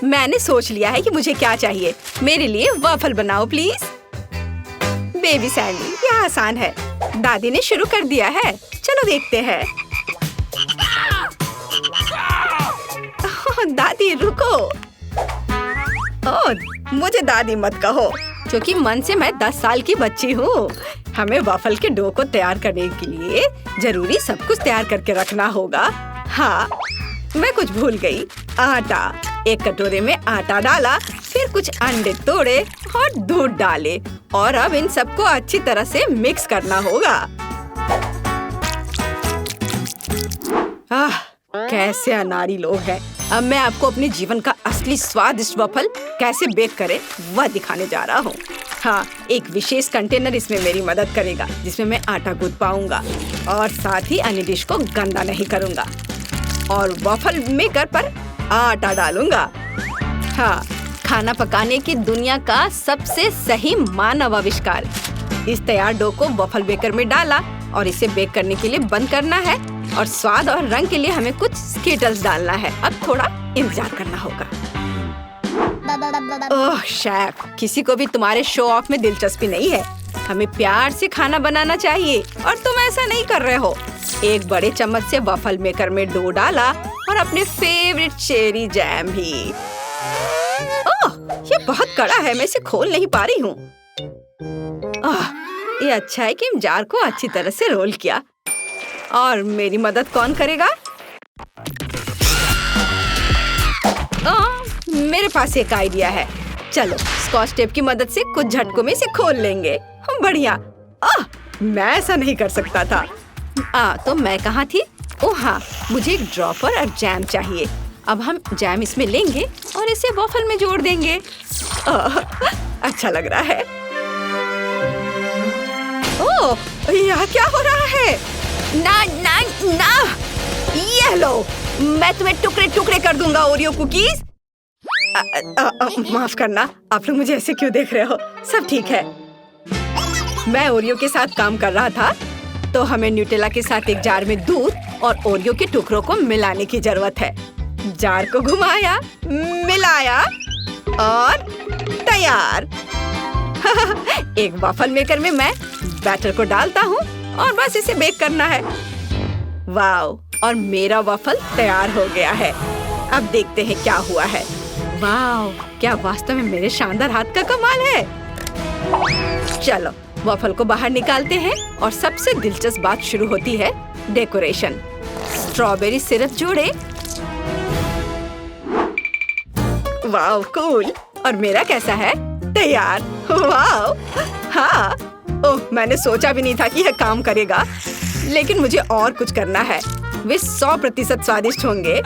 मैंने सोच लिया है कि मुझे क्या चाहिए। मेरे लिए वॉफल बनाओ प्लीज। बेबी सैंडी, यह आसान है। दादी ने शुरू कर दिया है, चलो देखते हैं। दादी रुको। ओह, मुझे दादी मत कहो, क्योंकि मन से मैं 10 साल की बच्ची हूँ। हमें वॉफल के डो को तैयार करने के लिए जरूरी सब कुछ तैयार करके रखना होगा। हाँ, मैं कुछ भूल गई। आटा, एक कटोरे में आटा डाला, फिर कुछ अंडे तोड़े और दूध डाले, और अब इन सबको अच्छी तरह से मिक्स करना होगा। कैसे अनाड़ी लोग हैं। अब मैं आपको अपने जीवन का असली स्वादिष्ट वॉफल कैसे बेक करें वह दिखाने जा रहा हूँ। हाँ, एक विशेष कंटेनर इसमें मेरी मदद करेगा, जिसमें मैं आटा गूंथ पाऊंगा और साथ ही अन्य डिश को गंदा नहीं करूंगा। और वॉफल मेकर पर आटा डालूंगा। हाँ, खाना पकाने की दुनिया का सबसे सही मानव आविष्कार। इस तैयार डो को वॉफल बेकर में डाला और इसे बेक करने के लिए बंद करना है, और स्वाद और रंग के लिए हमें कुछ स्किटल्स डालना है। अब थोड़ा इंतजार करना होगा। ओह शेफ, किसी को भी तुम्हारे शो ऑफ में दिलचस्पी नहीं है। हमें प्यार से खाना बनाना चाहिए, और तुम ऐसा नहीं कर रहे हो। एक बड़े चम्मच से वॉफल मेकर में डो डाला और अपने फेवरेट चेरी जैम भी। ओह, ये बहुत कड़ा है, मैं इसे खोल नहीं पा रही हूँ। ये अच्छा है कि जार को अच्छी तरह से रोल किया। और मेरी मदद कौन करेगा? मेरे पास एक आइडिया है। चलो, स्कॉच टेप की मदद से कुछ झटकों में इसे खोल लेंगे। बढ़िया। मैं ऐसा नहीं कर सकता था। तो मैं कहाँ थी? ओह हाँ, मुझे एक ड्रॉपर और जैम चाहिए। अब हम जैम इसमें लेंगे और इसे वॉफल में जोड़ देंगे। अच्छा लग रहा है। ओह, यह क्या हो रहा है? ना ना ना, ये लो, मैं तुम्हें टुकड़े टुकड़े कर दूंगा ओरियो कुकीज। माफ करना, आप लोग मुझे ऐसे क्यों देख रहे हो? सब ठीक है। मैं ओरियो के साथ काम कर रहा था, तो हमें न्यूटेला के साथ एक जार में दूध और ओरियो के टुकड़ों को मिलाने की जरूरत है। जार को घुमाया, मिलाया और तैयार। एक वॉफल मेकर में मैं बैटर को डालता हूँ और बस इसे बेक करना है। वाओ, और मेरा वॉफल तैयार हो गया है। अब देखते हैं क्या हुआ है। वाओ, क्या वास्तव में मेरे शानदार हाथ का कमाल है। चलो, वॉफल को बाहर निकालते हैं और सबसे दिलचस्प बात शुरू होती है, डेकोरेशन। स्ट्रॉबेरी सिरप जोड़े। Wow, cool. और मेरा कैसा है? तैयार। वाओ, हाँ। ओह, मैंने सोचा भी नहीं था कि यह काम करेगा, लेकिन मुझे और कुछ करना है। वे 100% स्वादिष्ट होंगे।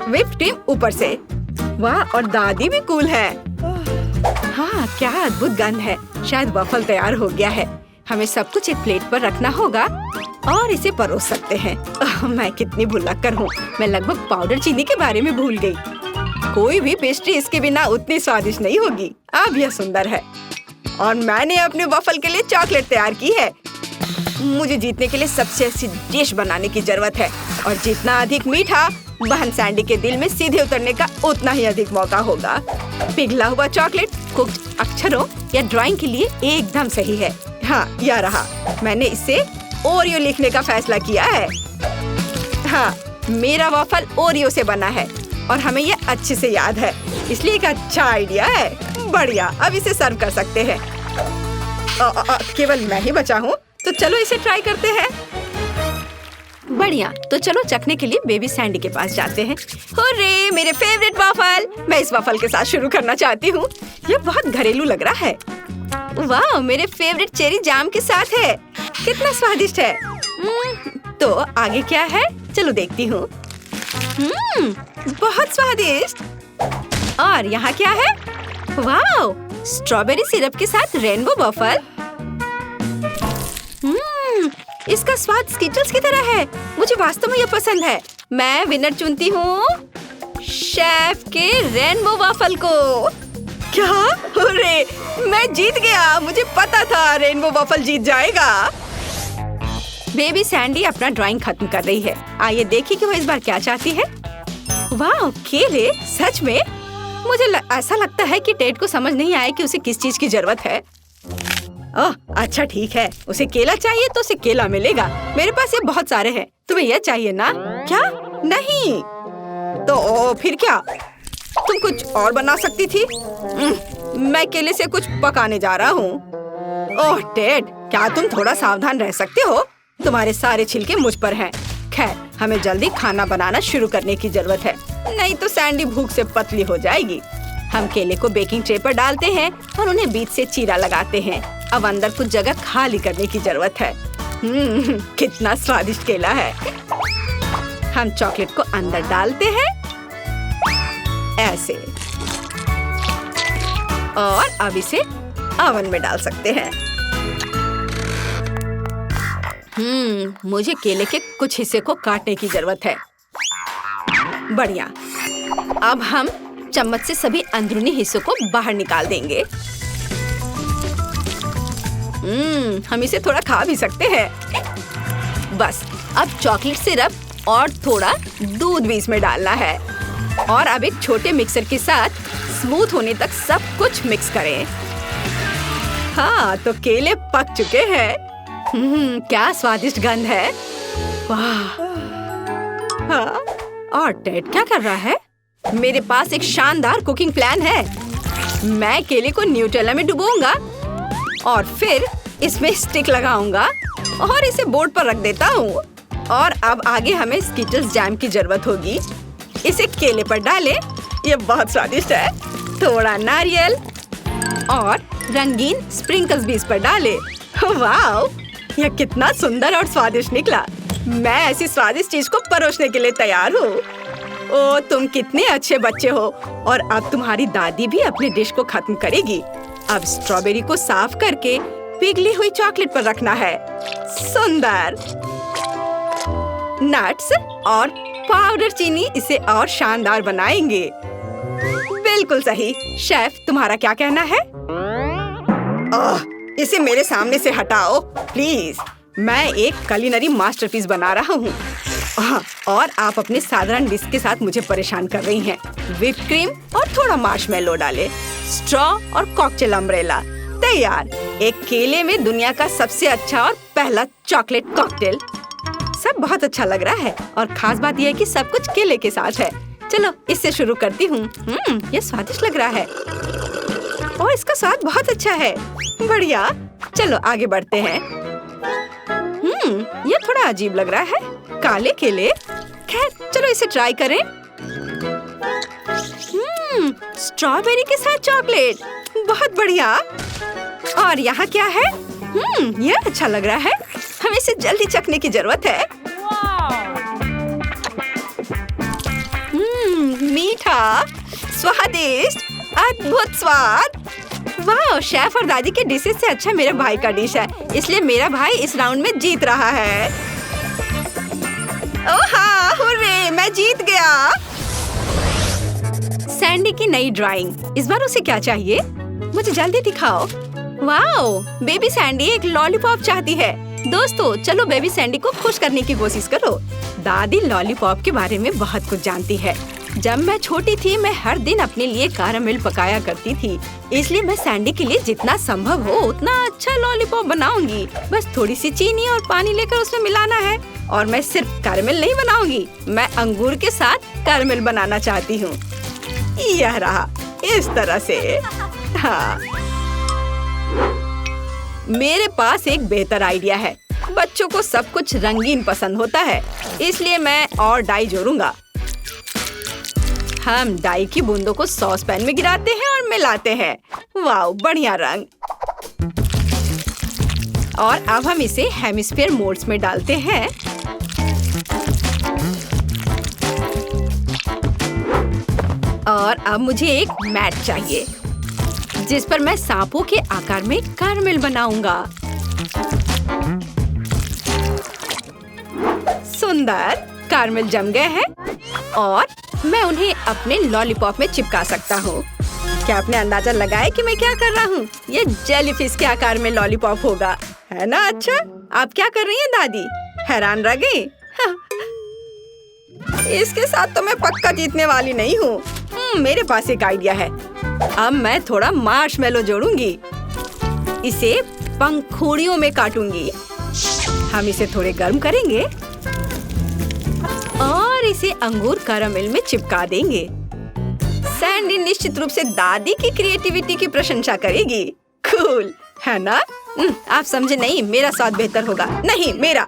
व्हिप क्रीम ऊपर से। वाह, और दादी भी कूल है। हाँ, क्या अद्भुत गंध है। शायद वॉफल तैयार हो गया है। हमें सब कुछ एक प्लेट पर रखना होगा और इसे परोस सकते हैं। मैं कितनी भुलक्कर हूँ। मैं लगभग पाउडर चीनी के बारे में भूल गई। कोई भी पेस्ट्री इसके बिना उतनी स्वादिष्ट नहीं होगी। अब यह सुंदर है। और मैंने अपने वॉफल के लिए चॉकलेट तैयार की है। मुझे जीतने के लिए सबसे अच्छी डिश बनाने की जरूरत है, और जितना अधिक मीठा बहन सैंडी के दिल में सीधे उतरने का उतना ही अधिक मौका होगा। पिघला हुआ चॉकलेट कुक्ड अक्षरों या ड्राइंग के लिए एकदम सही है। हाँ, यह रहा। मैंने इसे ओरियो लिखने का फैसला किया है। हाँ, मेरा वॉफल ओरियो से बना है और हमें ये अच्छे से याद है, इसलिए एक अच्छा आइडिया है। बढ़िया, अब इसे सर्व कर सकते हैं। केवल मैं ही बचा हूँ, तो चलो इसे ट्राई करते हैं। बढ़िया, तो चलो चखने के लिए बेबी सैंडी के पास जाते हैं। हुर्रे, मेरे फेवरेट वॉफल। मैं इस वॉफल के साथ शुरू करना चाहती हूँ। ये बहुत घरेलू लग रहा है। वाह, मेरे फेवरेट चेरी जैम के साथ है। कितना स्वादिष्ट है। तो आगे क्या है? चलो देखती हूँ। बहुत स्वादिष्ट। और यहाँ क्या है? वाह, स्ट्रॉबेरी सिरप के साथ रेनबो वॉफल। इसका स्वाद स्किटल्स की तरह है। मुझे वास्तव में ये पसंद है। मैं विनर चुनती हूँ शेफ के रेनबो वॉफल को। क्या? अरे, मैं जीत गया। मुझे पता था रेनबो वॉफल जीत जाएगा। बेबी सैंडी अपना ड्राइंग खत्म कर रही है। आइए देखिए कि वो इस बार क्या चाहती है। वाह, केले! सच में? मुझे ऐसा लगता है कि टेड को समझ नहीं आया कि उसे किस चीज की जरूरत है। ओह, अच्छा ठीक है, उसे केला चाहिए तो उसे केला मिलेगा। मेरे पास ये बहुत सारे हैं। तुम्हें यह चाहिए ना? क्या? नहीं। तो फिर क्या? तुम कुछ और बना सकती थी। मैं केले से कुछ पकाने जा रहा हूँ। ओह टेड, क्या तुम थोड़ा सावधान रह सकते हो? तुम्हारे सारे छिलके मुझ पर हैं। खैर, हमें जल्दी खाना बनाना शुरू करने की जरूरत है, नहीं तो सैंडी भूख से पतली हो जाएगी। हम केले को बेकिंग ट्रे पर डालते हैं और उन्हें बीच से चीरा लगाते हैं। अब अंदर कुछ जगह खाली करने की जरूरत है। कितना स्वादिष्ट केला है। हम चॉकलेट को अंदर डालते हैं ऐसे, और अब इसे ओवन में डाल सकते हैं। मुझे केले के कुछ हिस्से को काटने की जरूरत है। बढ़िया। अब हम चम्मच से सभी अंदरूनी हिस्सों को बाहर निकाल देंगे। हम इसे थोड़ा खा भी सकते हैं। बस, अब चॉकलेट सिरप और थोड़ा दूध भी इसमें डालना है। और अब एक छोटे मिक्सर के साथ स्मूथ होने तक सब कुछ मिक्स करें। हाँ, तो केले पक चुके हैं। क्या स्वादिष्ट गंध है। वाह। हाँ, और टेड क्या कर रहा है? मेरे पास एक शानदार कुकिंग प्लान है। मैं केले को न्यूटेला में डुबोऊंगा और फिर इसमें स्टिक लगाऊंगा और इसे बोर्ड पर रख देता हूँ। और अब आगे हमें स्किटल्स जैम की जरूरत होगी। इसे केले पर डालें। ये बहुत स्वादिष्ट है। थोड़ा नारियल और रंगीन स्प्रिंकल्स भी इस पर डालें। वाह, यह कितना सुंदर और स्वादिष्ट निकला। मैं ऐसी स्वादिष्ट चीज को परोसने के लिए तैयार हूँ। ओ, तुम कितने अच्छे बच्चे हो। और अब तुम्हारी दादी भी अपनी डिश को खत्म करेगी। अब स्ट्रॉबेरी को साफ करके पिघली हुई चॉकलेट पर रखना है। सुंदर। नट्स और पाउडर चीनी इसे और शानदार बनाएंगे। बिल्कुल सही। शेफ, तुम्हारा क्या कहना है? इसे मेरे सामने से हटाओ प्लीज। मैं एक कुलिनरी मास्टरपीस बना रहा हूँ। और आप अपने साधारण डिश के साथ मुझे परेशान कर रही हैं। व्हिप क्रीम और थोड़ा मार्शमेलो डालें। स्ट्रॉ और कॉकटेल अम्ब्रेला तैयार। एक केले में दुनिया का सबसे अच्छा और पहला चॉकलेट कॉकटेल। सब बहुत अच्छा लग रहा है और खास बात यह है कि सब कुछ केले के साथ है। चलो, इससे शुरू करती हूँ। ये स्वादिष्ट लग रहा है और इसका स्वाद बहुत अच्छा है। बढ़िया। चलो आगे बढ़ते हैं। ये थोड़ा अजीब लग रहा है। काले केले। खैर, चलो इसे ट्राई करें। स्ट्रॉबेरी के साथ चॉकलेट, बहुत बढ़िया। और यहाँ क्या है? ये अच्छा लग रहा है। हमें इसे जल्दी चखने की जरूरत है। मीठा, स्वादिष्ट, अद्भुत स्वाद। वाह, शेफ और दादी के डिशेस से अच्छा मेरे भाई का डिश है, इसलिए मेरा भाई इस राउंड में जीत रहा है। ओह हाँ, हुर्रे, मैं जीत गया। सैंडी की नई ड्राइंग। इस बार उसे क्या चाहिए? मुझे जल्दी दिखाओ। वाह, बेबी सैंडी एक लॉलीपॉप चाहती है। दोस्तों, चलो बेबी सैंडी को खुश करने की कोशिश करो। दादी लॉलीपॉप के बारे में बहुत कुछ जानती है। जब मैं छोटी थी, मैं हर दिन अपने लिए कैरामेल पकाया करती थी, इसलिए मैं सैंडी के लिए जितना संभव हो उतना अच्छा लॉलीपॉप बनाऊंगी। बस थोड़ी सी चीनी और पानी लेकर उसमें मिलाना है। और मैं सिर्फ कैरामेल नहीं बनाऊंगी, मैं अंगूर के साथ कैरामेल बनाना चाहती हूँ। यह रहा, इस तरह से। हाँ, मेरे पास एक बेहतर आइडिया है। बच्चों को सब कुछ रंगीन पसंद होता है, इसलिए मैं और डाई जोड़ूंगा। हम डाई की बूंदों को सॉस पैन में गिराते हैं और मिलाते हैं। वाह, बढ़िया रंग। और अब हम इसे हेमिस्फीयर मोल्ड्स में डालते हैं। और अब मुझे एक मैट चाहिए जिस पर मैं सांपों के आकार में कैरामेल बनाऊंगा। सुंदर, कैरामेल जम गए हैं और मैं उन्हें अपने लॉलीपॉप में चिपका सकता हूँ। क्या आपने अंदाजा लगाया कि मैं क्या कर रहा हूँ? ये जेलीफिश के आकार में लॉलीपॉप होगा, है ना? अच्छा, आप क्या कर रही हैं दादी? हैरान रह गई? इसके साथ तो मैं पक्का जीतने वाली नहीं हूँ। मेरे पास एक आइडिया है। अब मैं थोड़ा मार्शमेलो जोड़ूंगी। इसे पंखुड़ियों में काटूंगी। हम इसे थोड़े गर्म करेंगे और इसे अंगूर कैरामल में चिपका देंगे। सैंडी निश्चित रूप से दादी की क्रिएटिविटी की प्रशंसा करेगी। कूल है ना? आप समझे नहीं, मेरा स्वाद बेहतर होगा। नहीं, मेरा।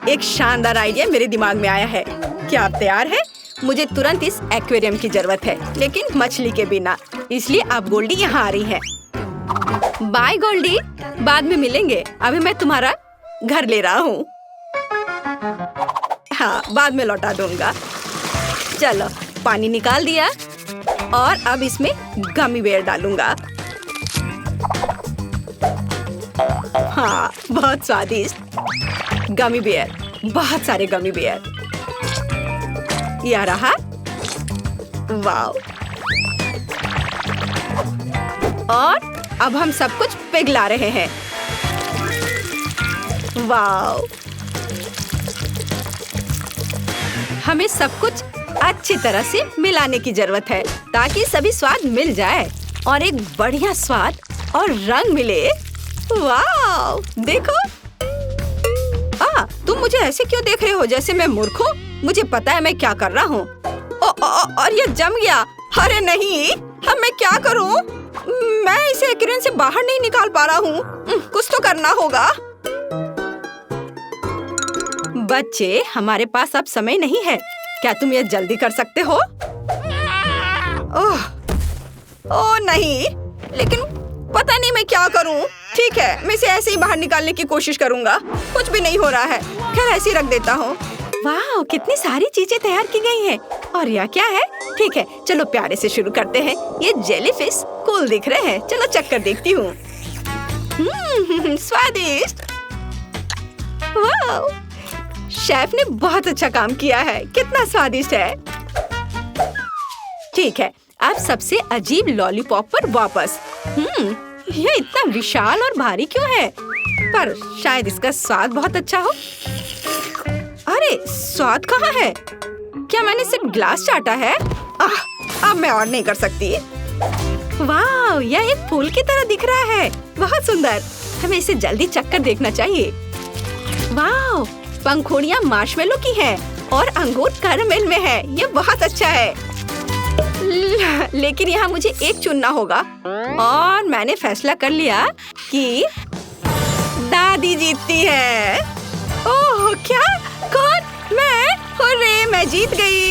एक शानदार आइडिया मेरे दिमाग में आया है। क्या आप तैयार हैं? मुझे तुरंत इस एक्वेरियम की जरूरत है, लेकिन मछली के बिना। इसलिए आप गोल्डी यहाँ आ रही हैं। बाय गोल्डी, बाद में मिलेंगे। अभी मैं तुम्हारा घर ले रहा हूँ। हाँ, बाद में लौटा दूंगा। चलो, पानी निकाल दिया और अब इसमें गमी बेयर डालूंगा। हाँ, बहुत स्वादिष्ट गमी बेयर, बहुत सारे गमी बेयर। यह रहा। वाव। और अब हम सब कुछ पिघला रहे हैं। वाव। हमें सब कुछ अच्छी तरह से मिलाने की जरूरत है ताकि सभी स्वाद मिल जाए और एक बढ़िया स्वाद और रंग मिले। वाव, देखो। तुम मुझे ऐसे क्यों देख रहे हो जैसे मैं मूर्ख हूँ? मुझे पता है मैं क्या कर रहा हूँ। और ये जम गया। अरे नहीं, अब मैं क्या करूँ? मैं इसे एक्वेरियम से बाहर नहीं निकाल पा रहा हूँ। कुछ तो करना होगा। बच्चे, हमारे पास अब समय नहीं है। क्या तुम ये जल्दी कर सकते हो? ओह नहीं, लेकिन पता नहीं मैं क्या करूं। ठीक है, मैं इसे ऐसे ही बाहर निकालने की कोशिश करूंगा। कुछ भी नहीं हो रहा है। खैर, ऐसे ही रख देता हूँ। वाह, कितनी सारी चीजें तैयार की गई हैं। और यह क्या है? ठीक है, चलो प्यारे से शुरू करते हैं। ये जेलीफिश कूल दिख रहे हैं। चलो चेक कर देखती हूँ। स्वादिष्ट। वाह, शेफ ने बहुत अच्छा काम किया है। कितना स्वादिष्ट है। ठीक है, अब सबसे अजीब लॉलीपॉप पर वापस। यह इतना विशाल और भारी क्यों है? पर शायद इसका स्वाद बहुत अच्छा हो। अरे, स्वाद कहाँ है? क्या मैंने सिर्फ ग्लास चाटा है? अब मैं और नहीं कर सकती। वाह, यह एक फूल की तरह दिख रहा है। बहुत सुंदर। हमें इसे जल्दी चक्कर देखना चाहिए। वाह, पंखुड़ियाँ मार्शमेलो की हैं और अंगूर कैरामल में है। ये बहुत अच्छा है। लेकिन यहाँ मुझे एक चुनना होगा और मैंने फैसला कर लिया कि दादी जीतती है। ओह, क्या? कौन? मैं? हुर्रे, मैं जीत गई।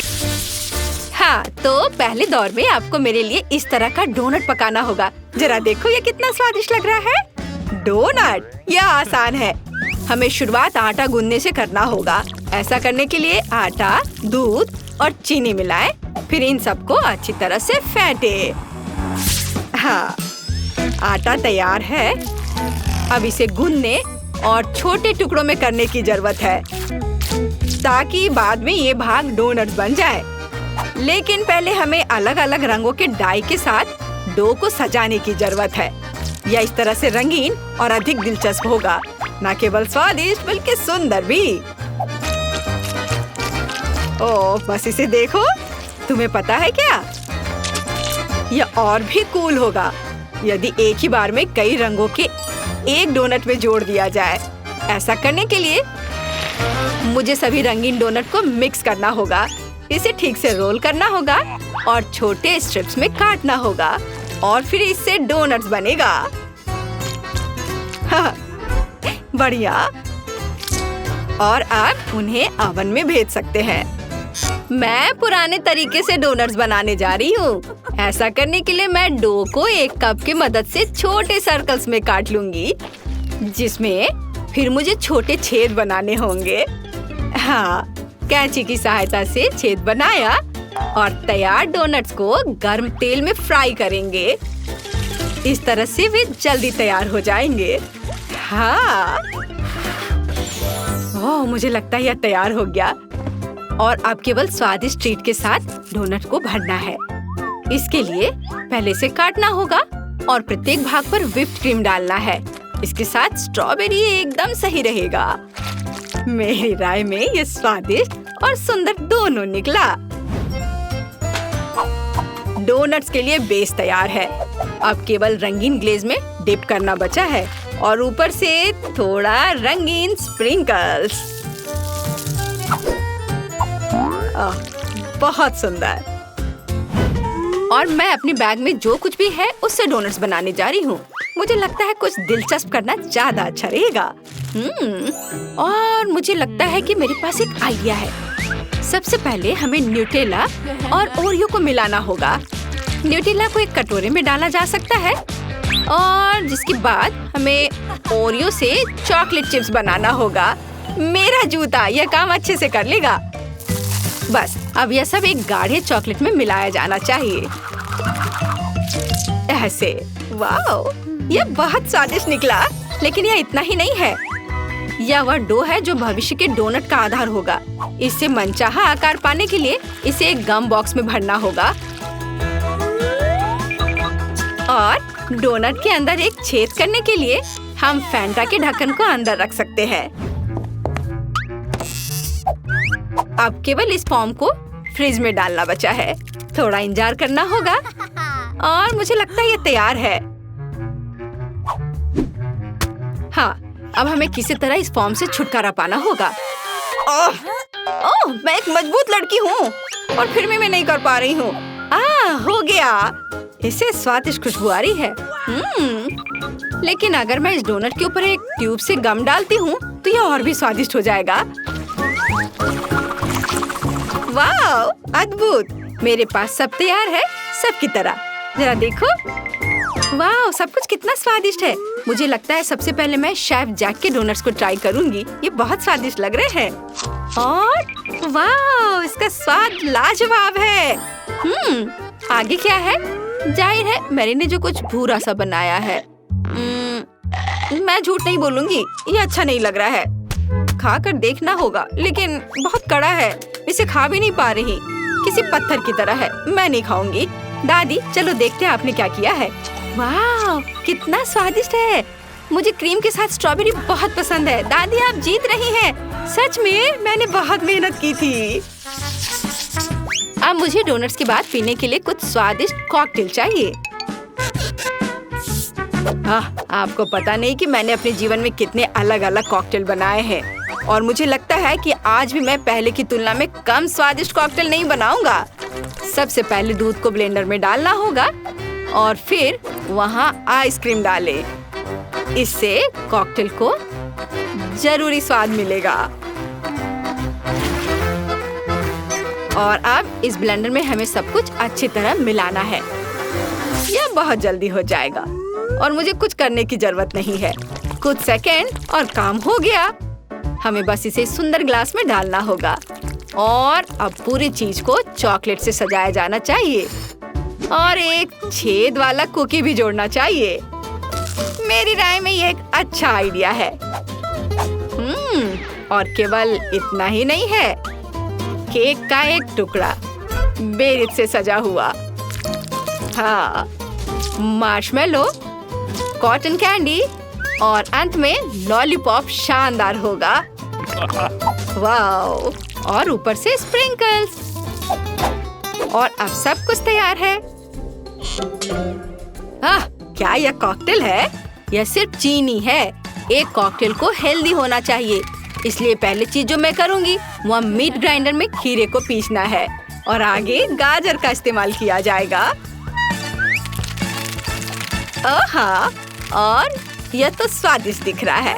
हाँ, तो पहले दौर में आपको मेरे लिए इस तरह का डोनट पकाना होगा। जरा देखो, ये कितना स्वादिष्ट लग रहा है। डोनट, यह आसान है। हमें शुरुआत आटा गूंदने से करना होगा। ऐसा करने के लिए आटा, दूध और चीनी मिलाएं, फिर इन सबको अच्छी तरह से फेंटे। हाँ, आटा तैयार है। अब इसे गूंदने और छोटे टुकड़ों में करने की जरूरत है ताकि बाद में ये भाग डोनट बन जाए। लेकिन पहले हमें अलग अलग रंगों के डाई के साथ डो को सजाने की जरूरत है। यह इस तरह से रंगीन और अधिक दिलचस्प होगा। न केवल स्वादिष्ट बल्कि सुंदर भी। ओह, बस इसे देखो। तुम्हें पता है क्या? यह और भी कूल होगा यदि एक ही बार में कई रंगों के एक डोनट में जोड़ दिया जाए। ऐसा करने के लिए मुझे सभी रंगीन डोनट को मिक्स करना होगा। इसे ठीक से रोल करना होगा और छोटे स्ट्रिप्स में काटना होगा और फिर इससे डोनट्स बनेगा। हाँ, बढ़िया। और आप उन्हें ओवन में भेज सकते हैं। मैं पुराने तरीके से डोनट्स बनाने जा रही हूँ। ऐसा करने के लिए मैं डो को एक कप की मदद से छोटे सर्कल्स में काट लूंगी, जिसमें फिर मुझे छोटे छेद बनाने होंगे। हाँ, कैंची की सहायता से छेद बनाया और तैयार डोनट्स को गर्म तेल में फ्राई करेंगे। इस तरह से वे जल्दी तैयार हो जाएंगे। हाँ, ओह, मुझे लगता है यह तैयार हो गया। और अब केवल स्वादिष्ट ट्रीट के साथ डोनट को भरना है। इसके लिए पहले से काटना होगा और प्रत्येक भाग पर व्हिप्ड क्रीम डालना है। इसके साथ स्ट्रॉबेरी एकदम सही रहेगा। मेरी राय में ये स्वादिष्ट और सुंदर दोनों निकला। डोनट्स के लिए बेस तैयार है। अब केवल रंगीन ग्लेज में डिप करना बचा है और ऊपर से थोड़ा रंगीन स्प्रिंकल्स। बहुत सुंदर। और मैं अपनी बैग में जो कुछ भी है उससे डोनट्स बनाने जा रही हूँ। मुझे लगता है कुछ दिलचस्प करना ज्यादा अच्छा रहेगा। और मुझे लगता है कि मेरे पास एक आइडिया है। सबसे पहले हमें न्यूटेला और ओरियो को मिलाना होगा। न्यूटेला को एक कटोरे में डाला जा सकता है और जिसके बाद हमें ओरियो से चॉकलेट चिप्स बनाना होगा। मेरा जूता यह काम अच्छे से कर लेगा। बस अब यह सब एक गाढ़े चॉकलेट में मिलाया जाना चाहिए। ऐसे। वाओ, यह बहुत स्वादिष्ट निकला। लेकिन यह इतना ही नहीं है। यह वह डो है जो भविष्य के डोनट का आधार होगा। इससे मनचाहा आकार पाने के लिए इसे एक गम बॉक्स में भरना होगा और डोनट के अंदर एक छेद करने के लिए हम फैंटा के ढक्कन को अंदर रख सकते हैं। अब केवल इस फॉर्म को फ्रिज में डालना बचा है। थोड़ा इंतजार करना होगा और मुझे लगता है ये तैयार है। हाँ, अब हमें किसी तरह इस फॉर्म से छुटकारा पाना होगा। ओह, मैं एक मजबूत लड़की हूँ और फिर भी मैं नहीं कर पा रही हूँ। हो गया। इससे स्वादिष्ट खुशबू आ रही है। लेकिन अगर मैं इस डोनट के ऊपर एक ट्यूब से गम डालती हूँ तो यह और भी स्वादिष्ट हो जाएगा। वाह, अद्भुत। मेरे पास सब तैयार है, सबकी तरह। जरा देखो। वाह, सब कुछ कितना स्वादिष्ट है। मुझे लगता है सबसे पहले मैं शेफ जैक के डोनट्स को ट्राई करूंगी। ये बहुत स्वादिष्ट लग रहे हैं। और वाह, इसका स्वाद लाजवाब है। आगे क्या है? जाहिर है मैरी ने जो कुछ भूरा सा बनाया है। मैं झूठ नहीं बोलूंगी, ये अच्छा नहीं लग रहा है। खाकर देखना होगा, लेकिन बहुत कड़ा है। इसे खा भी नहीं पा रही। किसी पत्थर की तरह है। मैं नहीं खाऊंगी। दादी, चलो देखते हैं आपने क्या किया है। वाह, कितना स्वादिष्ट है। मुझे क्रीम के साथ स्ट्रॉबेरी बहुत पसंद है। दादी, आप जीत रही हैं। सच में मैंने बहुत मेहनत की थी। अब मुझे डोनट्स के बाद पीने के लिए कुछ स्वादिष्ट कॉकटेल चाहिए। आपको पता नहीं कि मैंने अपने जीवन में कितने अलग अलग कॉकटेल बनाए हैं और मुझे लगता है कि आज भी मैं पहले की तुलना में कम स्वादिष्ट कॉकटेल नहीं बनाऊंगा। सबसे पहले दूध को ब्लेंडर में डालना होगा और फिर वहाँ आइसक्रीम डालें। इससे कॉकटेल को जरूरी स्वाद मिलेगा। और अब इस ब्लेंडर में हमें सब कुछ अच्छी तरह मिलाना है। यह बहुत जल्दी हो जाएगा और मुझे कुछ करने की जरूरत नहीं है। कुछ सेकंड और काम हो गया। हमें बस इसे सुंदर ग्लास में डालना होगा और अब पूरी चीज को चॉकलेट से सजाया जाना चाहिए और एक छेद वाला कुकी भी जोड़ना चाहिए। मेरी राय में यह एक अच्छा आइडिया है। और केवल इतना ही नहीं है, केक का एक टुकड़ा बेरिज से सजा हुआ। हाँ, मार्शमेलो, कॉटन कैंडी और अंत में लॉलीपॉप शानदार होगा। वाओ, और ऊपर से स्प्रिंकल्स। और अब सब कुछ तैयार है। क्या यह कॉकटेल है? यह सिर्फ चीनी है। एक कॉकटेल को हेल्दी होना चाहिए, इसलिए पहली चीज जो मैं करूंगी वह मीट ग्राइंडर में खीरे को पीसना है और आगे गाजर का इस्तेमाल किया जाएगा। और यह तो स्वादिष्ट दिख रहा है।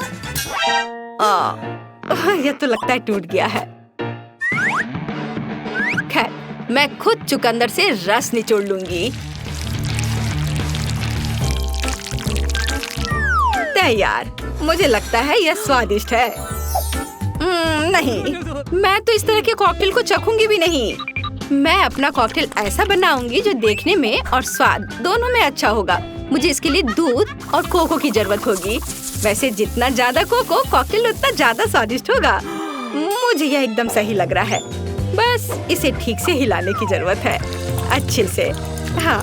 यह तो लगता है टूट गया है। खैर, मैं खुद चुकंदर से रस निचोड़ लूंगी। तैयार। मुझे लगता है यह स्वादिष्ट है। नहीं, मैं तो इस तरह के कॉकटेल को चखूंगी भी नहीं। मैं अपना कॉकटेल ऐसा बनाऊंगी जो देखने में और स्वाद दोनों में अच्छा होगा। मुझे इसके लिए दूध और कोको की जरूरत होगी। वैसे जितना ज्यादा कोको कॉकटेल उतना ज्यादा स्वादिष्ट होगा। मुझे यह एकदम सही लग रहा है। बस इसे ठीक से हिलाने की जरूरत है, अच्छे से। हाँ,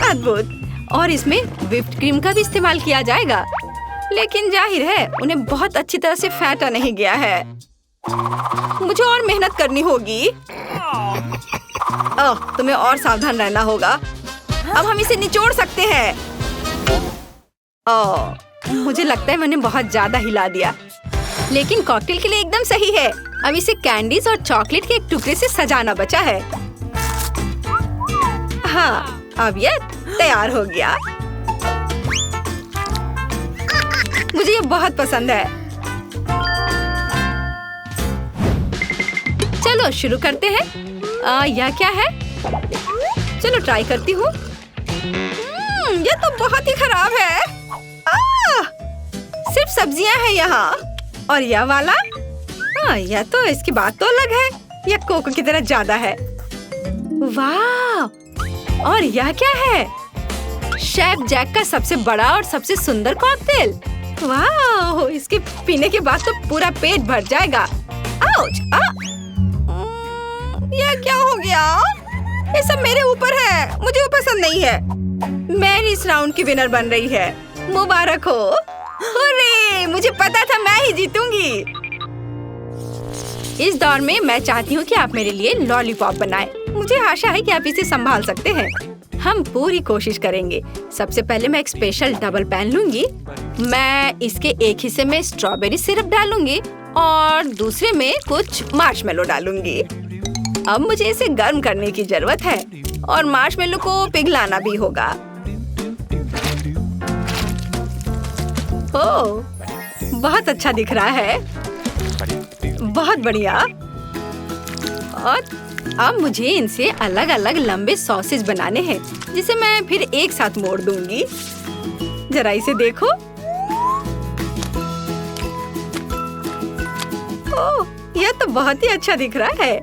अद्भुत। और इसमें व्हिप्ड क्रीम का भी इस्तेमाल किया जाएगा। लेकिन जाहिर है उन्हें बहुत अच्छी तरह से फेंटा नहीं गया है। मुझे और मेहनत करनी होगी। तुम्हें और सावधान रहना होगा। अब हम इसे निचोड़ सकते हैं। मुझे लगता है मैंने बहुत ज्यादा हिला दिया, लेकिन कॉकटेल के लिए एकदम सही है। अब इसे कैंडीज और चॉकलेट के एक टुकड़े से सजाना बचा है। हाँ, अब यह तैयार हो गया। मुझे ये बहुत पसंद है। चलो शुरू करते हैं। यह क्या है? चलो ट्राई करती हूँ। ये तो बहुत ही खराब है। सिर्फ सब्जियां हैं यहाँ। और यह वाला? यह तो इसकी बात तो अलग है। यह कोको की तरह ज्यादा है। वाह! और यह क्या है? शेफ जैक का सबसे बड़ा और सबसे सुंदर कॉकटेल। वाह! इसके पीने के बाद तो पूरा पेट भर जाएगा। आउच! यह क्या हो गया? ये सब मेरे ऊपर है। मुझे वो पसंद नहीं है। मैरी इस राउंड की विनर बन रही है। मुबारक हो। हुर्रे! मुझे पता था मैं ही जीतूंगी। इस दौर में मैं चाहती हूँ कि आप मेरे लिए लॉलीपॉप बनाएं। मुझे आशा है कि आप इसे संभाल सकते हैं। हम पूरी कोशिश करेंगे। सबसे पहले मैं एक स्पेशल डबल पैन लूंगी। मैं इसके एक हिस्से में स्ट्रॉबेरी सिरप डालूंगी और दूसरे में कुछ मार्शमेलो डालूंगी। अब मुझे इसे गर्म करने की जरूरत है और मार्शमेलो को पिघलाना भी होगा। ओह, बहुत अच्छा दिख रहा है। बहुत बढ़िया। और अब मुझे इनसे अलग अलग लंबे सॉसेज बनाने हैं, जिसे मैं फिर एक साथ मोड़ दूंगी। जरा इसे देखो। ओह, यह तो बहुत ही अच्छा दिख रहा है।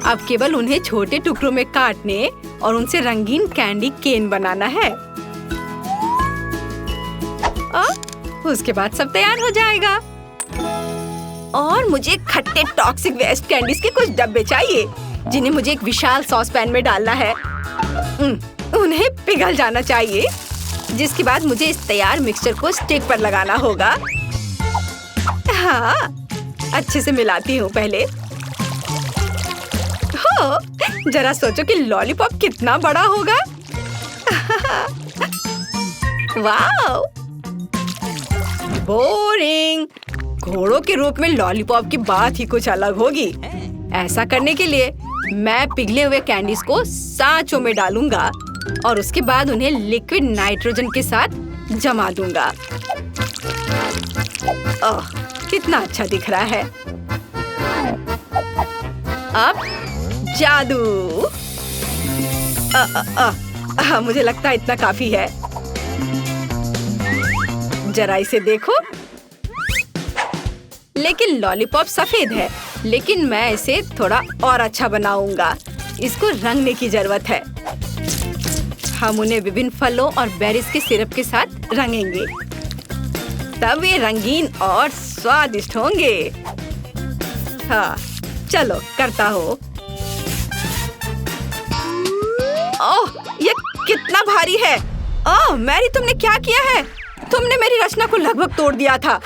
अब केवल उन्हें छोटे टुकड़ों में काटने और उनसे रंगीन कैंडी केन बनाना है। उसके बाद सब तैयार हो जाएगा। और मुझे खट्टे टॉक्सिक वेस्ट कैंडीज के कुछ डब्बे चाहिए, जिन्हें मुझे एक विशाल सॉस पैन में डालना है। उन्हें पिघल जाना चाहिए, जिसके बाद मुझे इस तैयार मिक्सचर को स्टिक पर लगाना होगा। हाँ, अच्छे से मिलाती हूँ पहले। हो, जरा सोचो कि लॉलीपॉप कितना बड़ा होगा। वाह! बोरिंग। घोड़ों के रूप में लॉलीपॉप की बात ही कुछ अलग होगी। ऐसा करने के लिए मैं पिघले हुए कैंडीज को सांचों में डालूंगा और उसके बाद उन्हें लिक्विड नाइट्रोजन के साथ जमा दूंगा। कितना अच्छा दिख रहा है। अब जादू। मुझे लगता है इतना काफी है। जरा इसे देखो। लेकिन लॉलीपॉप सफेद है, लेकिन मैं इसे थोड़ा और अच्छा बनाऊंगा। इसको रंगने की जरूरत है। हम उन्हें विभिन्न फलों और बेरीज के सिरप के साथ रंगेंगे, तब ये रंगीन और स्वादिष्ट होंगे। हाँ, चलो करता हूँ। ओह, ये कितना भारी है। ओह, मैरी, तुमने क्या किया है? तुमने मेरी रचना को लगभग तोड़ दिया था।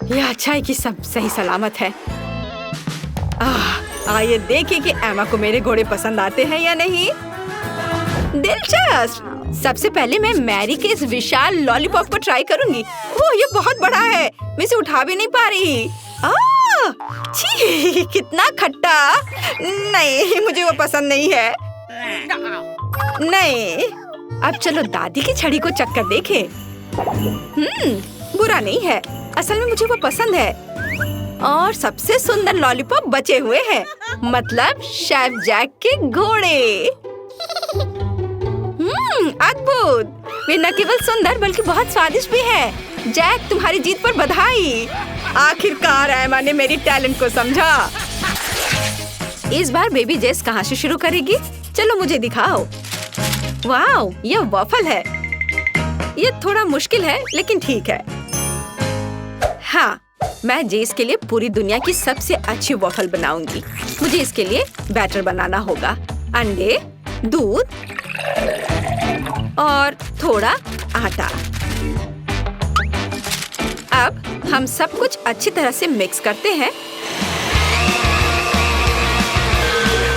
यह अच्छा है कि सब सही सलामत है। आइए देखें कि एमा को मेरे घोड़े पसंद आते हैं या नहीं। दिलचस्प। सबसे पहले मैं मैरी के इस विशाल लॉलीपॉप को ट्राई करूंगी। ओह, ये बहुत बड़ा है। मैं इसे उठा भी नहीं पा रही। छी, कितना खट्टा। नहीं, मुझे वो पसंद नहीं है। नहीं। अब चलो दादी की छड़ी को चक्कर देखें। बुरा नहीं है। असल में मुझे वो पसंद है। और सबसे सुंदर लॉलीपॉप बचे हुए हैं, मतलब शेफ जैक के घोड़े। अद्भुत। वे न केवल सुंदर बल्कि बहुत स्वादिष्ट भी हैं। जैक, तुम्हारी जीत पर बधाई। आखिरकार एमा ने मेरी टैलेंट को समझा। इस बार बेबी जेस कहाँ से शुरू करेगी? चलो मुझे दिखाओ। वाह, यह वॉफल है। यह थोड़ा मुश्किल है, लेकिन ठीक है। हाँ, मैं जेस के लिए पूरी दुनिया की सबसे अच्छी वॉफल बनाऊंगी। मुझे इसके लिए बैटर बनाना होगा। अंडे, दूध और थोड़ा आटा। अब हम सब कुछ अच्छी तरह से मिक्स करते हैं।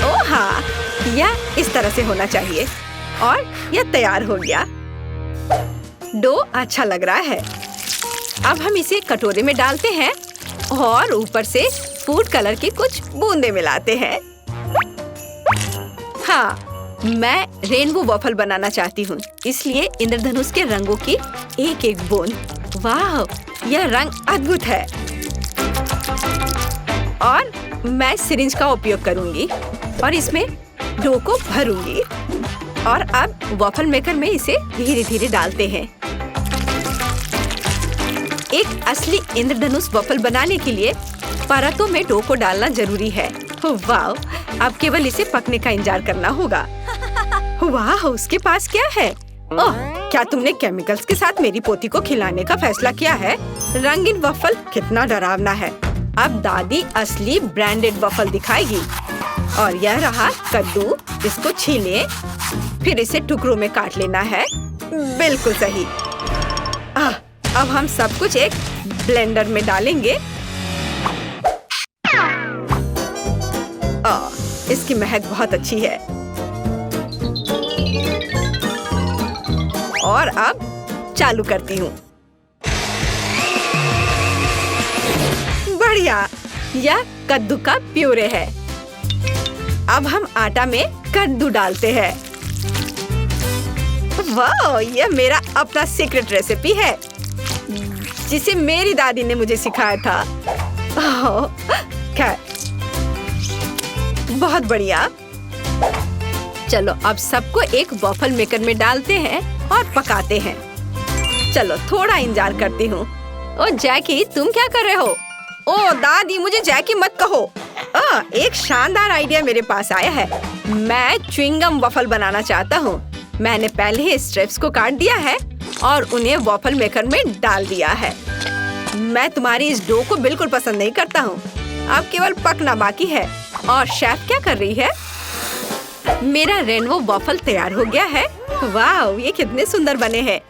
ओह हाँ, यह इस तरह से होना चाहिए और यह तैयार हो गया। डो अच्छा लग रहा है। अब हम इसे कटोरे में डालते हैं और ऊपर से फूड कलर की कुछ बूंदें मिलाते हैं। हाँ, मैं रेनबो वॉफल बनाना चाहती हूँ, इसलिए इंद्रधनुष के रंगों की एक एक बूंद। वाह, यह रंग अद्भुत है। और मैं सिरिंज का उपयोग करूंगी और इसमें डो को भरूंगी। और अब वॉफल मेकर में इसे धीरे धीरे डालते हैं। एक असली इंद्रधनुष वॉफल बनाने के लिए परतों में डो को डालना जरूरी है। वाह, अब केवल इसे पकने का इंतजार करना होगा। वाह, उसके पास क्या है? ओह, क्या तुमने केमिकल्स के साथ मेरी पोती को खिलाने का फैसला किया है? रंगीन वॉफल कितना डरावना है। अब दादी असली ब्रांडेड वॉफल दिखाएगी। और यह रहा कद्दू, इसको छीलें, फिर इसे टुकड़ों में काट लेना है। बिल्कुल सही। अब हम सब कुछ एक ब्लेंडर में डालेंगे। इसकी महक बहुत अच्छी है। और अब चालू करती हूँ। बढ़िया, यह कद्दू का प्यूरे है। अब हम आटा में कद्दू डालते हैं। वाह, यह मेरा अपना सीक्रेट रेसिपी है जिसे मेरी दादी ने मुझे सिखाया था। खैर, बहुत बढ़िया। चलो अब सबको एक वॉफल मेकर में डालते हैं और पकाते हैं। चलो थोड़ा इंतजार करती हूँ। ओ जैकी, तुम क्या कर रहे हो? ओ दादी, मुझे जैकी मत कहो। एक शानदार आइडिया मेरे पास आया है। मैं च्युइंगम वॉफल बनाना चाहता हूँ। मैंने पहले ही स्ट्रिप्स को काट दिया है और उन्हें वॉफल मेकर में डाल दिया है। मैं तुम्हारी इस डो को बिल्कुल पसंद नहीं करता हूँ। अब केवल पकना बाकी है। और शेफ क्या कर रही है? मेरा रेनबो वॉफल तैयार हो गया है। वाह, ये कितने सुंदर बने हैं।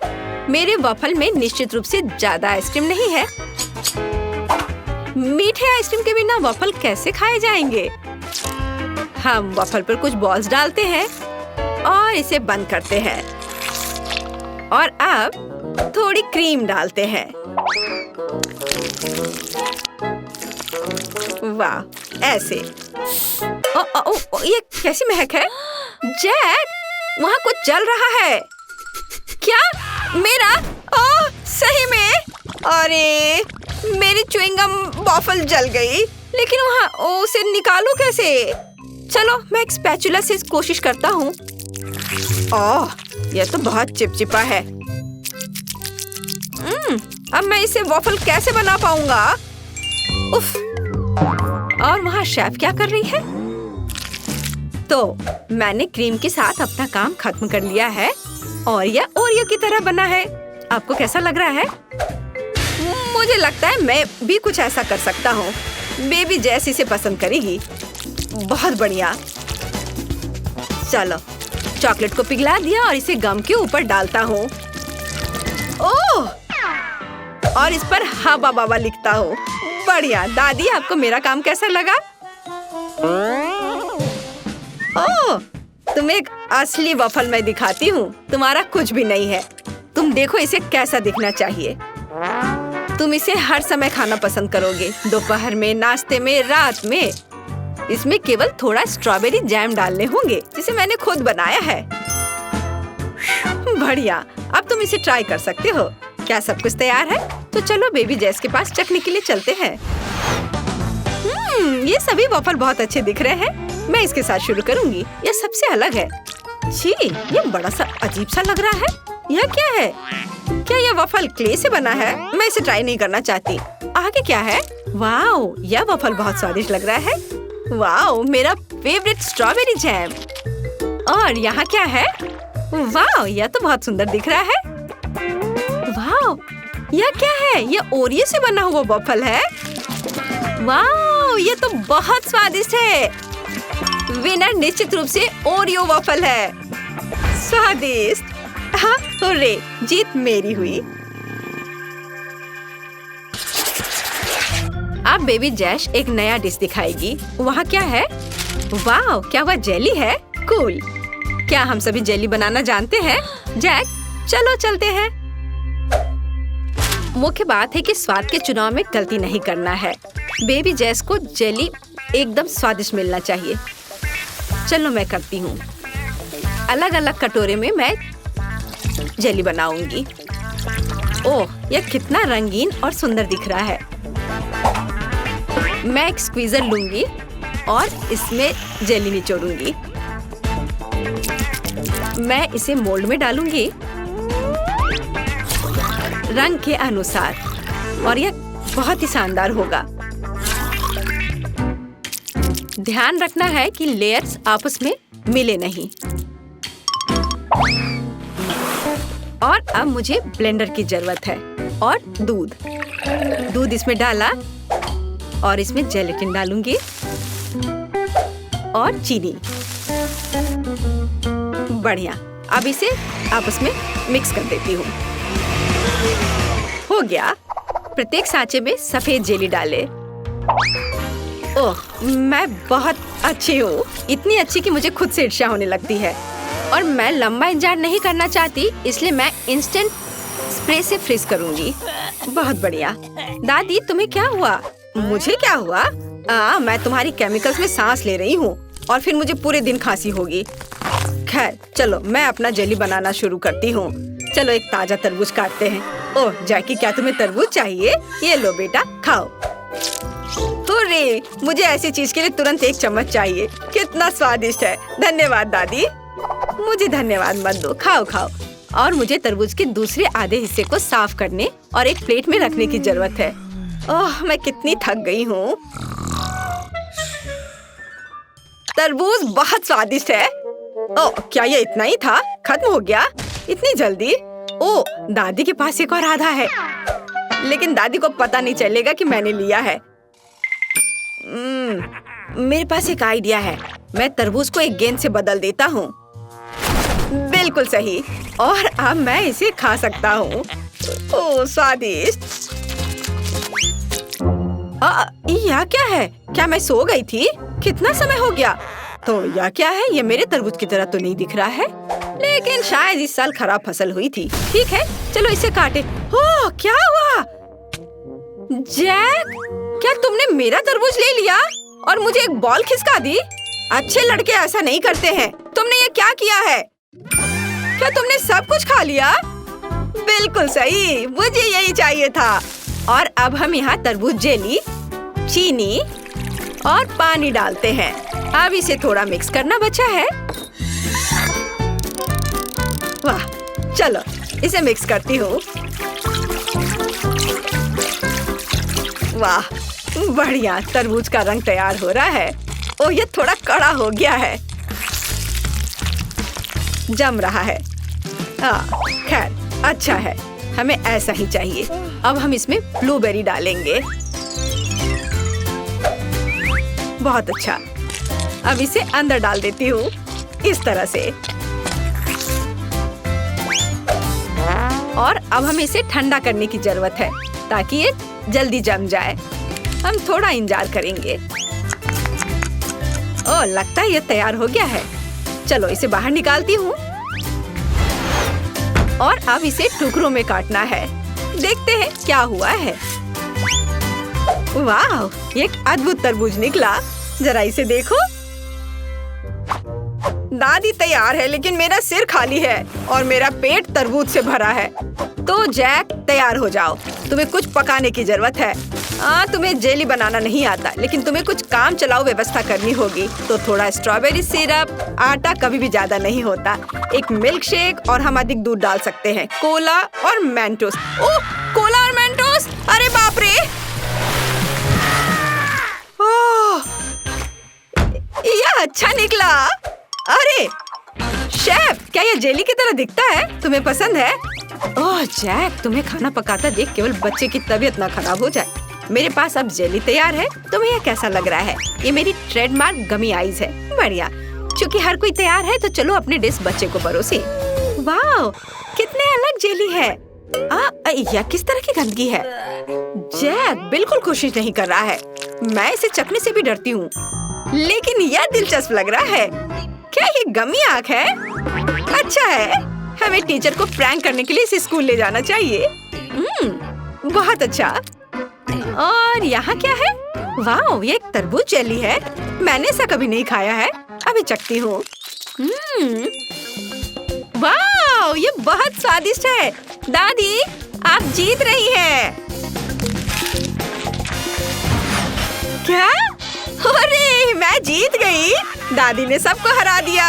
मेरे वॉफल में निश्चित रूप से ज्यादा आइसक्रीम नहीं है। मीठे आइसक्रीम के बिना वॉफल कैसे खाए जाएंगे? हम वॉफल पर कुछ बॉल्स डालते हैं और इसे बंद करते हैं। और अब थोड़ी क्रीम डालते हैं। वाह, ऐसे। ये कैसी महक है? जैक, वहाँ कुछ जल रहा है। क्या? मेरा? ओह, सही में? अरे, मेरी च्युइंगम वॉफल जल गई। लेकिन वहाँ उसे निकालूं कैसे? चलो मैं एक स्पैचुला से कोशिश करता हूँ। ओह, यह तो बहुत चिपचिपा है। अब मैं इसे वॉफल कैसे बना पाऊंगा? उफ। और वहाँ शेफ क्या कर रही है? तो मैंने क्रीम के साथ अपना काम खत्म कर लिया है और यह ओरियो की तरह बना है। आपको कैसा लग रहा है? मुझे लगता है मैं भी कुछ ऐसा कर सकता हूँ। बेबी जैस इसे पसंद करेगी। बहुत बढ़िया। चलो, चॉकलेट को पिघला दिया और इसे गम के ऊपर डालता हूँ। ओह! और इस पर हाबा बाबा लिखता हूँ। बढ़िया। दादी, आपको मेरा काम कैसा लगा? ओह, तुम एक असली वॉफल मैं दिखाती हूँ। तुम्हारा कुछ भी नहीं है। तुम देखो इसे कैसा दिखना चाहिए। तुम इसे हर समय खाना पसंद करोगे, दोपहर में, नाश्ते में, रात में। इसमें केवल थोड़ा स्ट्रॉबेरी जैम डालने होंगे जिसे मैंने खुद बनाया है। बढ़िया। अब तुम इसे ट्राई कर सकते हो। क्या सब कुछ तैयार है? तो चलो बेबी जेस के पास चखने के लिए चलते हैं। ये सभी वॉफल बहुत अच्छे दिख रहे हैं। मैं इसके साथ शुरू करूंगी। यह सबसे अलग है। छी, ये बड़ा सा अजीब सा लग रहा है। यह क्या है? क्या यह वॉफल क्ले से बना है? मैं इसे ट्राई नहीं करना चाहती। आगे क्या है? वाओ, यह वॉफल बहुत स्वादिष्ट लग रहा है। वाओ, मेरा फेवरेट स्ट्रॉबेरी जैम। और यहाँ क्या है? वाओ, यह तो बहुत सुंदर दिख रहा है। वाओ, यह क्या है? यह ओरियो से बना हुआ वॉफल है। वाओ, यह तो बहुत स्वादिष्ट है। विनर निश्चित रूप से ओरियो वॉफल है। स्वादिष्ट। हाँ, हुर्रे, जीत मेरी हुई। अब बेबी जैश एक नया डिश दिखाएगी। वहाँ क्या है? वाह, क्या वह जेली है? कूल। क्या हम सभी जेली बनाना जानते हैं? जैक, चलो चलते हैं। मुख्य बात है कि स्वाद के चुनाव में गलती नहीं करना है। बेबी जैस को जेली एकदम स्वादिष्ट मिलना चाहिए। चलो मैं करती हूँ। अलग अलग कटोरे में मैं जेली बनाऊंगी। ओह, यह कितना रंगीन और सुंदर दिख रहा है। मैं एक स्क्वीजर लूंगी और इसमें जेली निचोड़ूंगी। मैं इसे मोल्ड में डालूंगी रंग के अनुसार और यह बहुत ही शानदार होगा। ध्यान रखना है कि लेयर्स आपस में मिले नहीं। और अब मुझे ब्लेंडर की जरूरत है और दूध इसमें डाला और इसमें जेलेटिन डालूंगी और चीनी। बढ़िया, अब इसे आपस में मिक्स कर देती हूँ। हो गया। प्रत्येक सांचे में सफेद जेली डाले। ओह, मैं बहुत अच्छी हूँ, इतनी अच्छी कि मुझे खुद से ईर्ष्या होने लगती है। और मैं लंबा इंतजार नहीं करना चाहती, इसलिए मैं इंस्टेंट स्प्रे से फ्रीज करूंगी। बहुत बढ़िया। दादी, तुम्हें क्या हुआ? मुझे क्या हुआ? मैं तुम्हारी केमिकल्स में सांस ले रही हूँ और फिर मुझे पूरे दिन खांसी होगी। खैर, चलो मैं अपना जेली बनाना शुरू करती हूँ। चलो एक ताजा तरबूज काटते हैं। ओह जैकी, क्या तुम्हें तरबूज चाहिए? ये लो बेटा, खाओ। हुर्रे, मुझे ऐसी चीज के लिए तुरंत एक चम्मच चाहिए। कितना स्वादिष्ट है। धन्यवाद दादी। मुझे धन्यवाद मत दो, खाओ खाओ। और मुझे तरबूज के दूसरे आधे हिस्से को साफ करने और एक प्लेट में रखने की जरूरत है। ओह, मैं कितनी थक गई हूँ। तरबूज बहुत स्वादिष्ट है। ओह, क्या ये इतना ही था? खत्म हो गया इतनी जल्दी? ओह, दादी के पास एक और आधा है, लेकिन दादी को पता नहीं चलेगा कि मैंने लिया है। मेरे पास एक आइडिया है। मैं तरबूज को एक गेंद से बदल देता हूँ। बिल्कुल सही। और अब मैं इसे खा सकता हूँ। ओह स्वादिष्ट। यह क्या है? क्या मैं सो गई थी? कितना समय हो गया? तो यह क्या है? ये मेरे तरबूज की तरह तो नहीं दिख रहा है, लेकिन शायद इस साल खराब फसल हुई थी। ठीक है, चलो इसे काटे। ओह, क्या हुआ? जैक, क्या तुमने मेरा तरबूज ले लिया और मुझे एक बॉल खिसका दी? अच्छे लड़के ऐसा नहीं करते हैं। तुमने ये क्या किया है? क्या तुमने सब कुछ खा लिया? बिल्कुल सही, मुझे यही चाहिए था। और अब हम यहाँ तरबूज जेली, चीनी और पानी डालते हैं। अब इसे थोड़ा मिक्स करना बचा है। वाह, चलो इसे मिक्स करती हूँ। वाह, बढ़िया। तरबूज का रंग तैयार हो रहा है। ओह, ये थोड़ा कड़ा हो गया है। जम रहा है। खैर, अच्छा है, हमें ऐसा ही चाहिए। अब हम इसमें ब्लूबेरी डालेंगे। बहुत अच्छा। अब इसे अंदर डाल देती हूँ, इस तरह से। और अब हमें इसे ठंडा करने की जरूरत है ताकि ये जल्दी जम जाए। हम थोड़ा इंतजार करेंगे। ओह, लगता है ये तैयार हो गया है। चलो इसे बाहर निकालती हूँ और अब इसे टुकड़ों में काटना है। देखते हैं क्या हुआ है। वाह, ये एक अद्भुत तरबूज निकला। जरा इसे देखो। दादी तैयार है, लेकिन मेरा सिर खाली है और मेरा पेट तरबूज से भरा है। तो जैक, तैयार हो जाओ। तुम्हें कुछ पकाने की जरूरत है। तुम्हें जेली बनाना नहीं आता, लेकिन तुम्हें कुछ काम चलाओ व्यवस्था करनी होगी। तो थोड़ा स्ट्रॉबेरी सिरप, आटा कभी भी ज्यादा नहीं होता, एक मिल्क शेक और हम अधिक दूध डाल सकते हैं, कोला और मेंटोस। ओह, कोला और मेंटोस! अरे बाप रे! ओह, यह अच्छा निकला। अरे शेफ, क्या यह जेली की तरह दिखता है? तुम्हें पसंद है? ओह जैक, तुम्हें खाना पकाता देख केवल बच्चे की तबीयत ना खराब हो जाए। मेरे पास अब जेली तैयार है। तुम्हें यह कैसा लग रहा है? ये मेरी ट्रेडमार्क गमी आइज है। बढ़िया। क्योंकि हर कोई तैयार है तो चलो अपनी डिश बच्चे को परोसे। वाह, कितने जेली है। यह किस तरह की गंदगी है? जैक बिल्कुल कोशिश नहीं कर रहा है। मैं इसे चखने से भी डरती हूँ, लेकिन यह दिलचस्प लग रहा है। क्या ये गमी आँख है? अच्छा है, हमें टीचर को प्रैंक करने के लिए इसे स्कूल ले जाना चाहिए। बहुत अच्छा। और यहाँ क्या है? वाह, ये एक तरबूज जेली है। मैंने ऐसा कभी नहीं खाया है। अभी चखती हूँ। वाह, ये बहुत स्वादिष्ट है। दादी, आप जीत रही हैं। क्या? अरे, मैं जीत गई। दादी ने सबको हरा दिया।